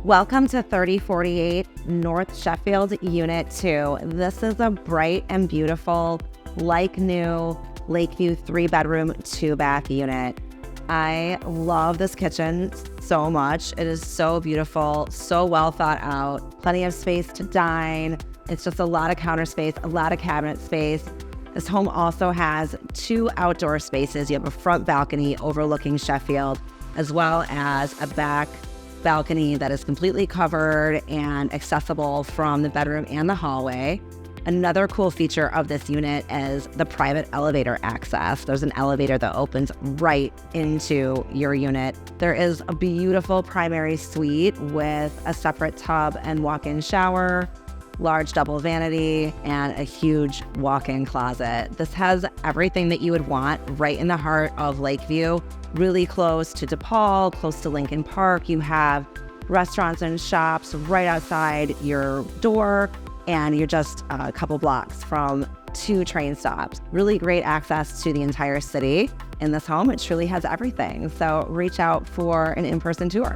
Welcome to 3048 North Sheffield Unit 2. This is a bright and beautiful, like new, Lakeview 3-bedroom, 2-bath unit. I love this kitchen so much. It is so beautiful, so well thought out, plenty of space to dine. It's just a lot of counter space, a lot of cabinet space. This home also has 2 outdoor spaces. You have a front balcony overlooking Sheffield, as well as a back balcony that is completely covered and accessible from the bedroom and the hallway. Another cool feature of this unit is the private elevator access. There's an elevator that opens right into your unit. There is a beautiful primary suite with a separate tub and walk-in shower, large double vanity, and a huge walk-in closet. This has everything that you would want right in the heart of Lakeview, really close to DePaul, close to Lincoln Park. You have restaurants and shops right outside your door, and you're just a couple blocks from 2 train stops. Really great access to the entire city in this home. It truly has everything. So reach out for an in-person tour.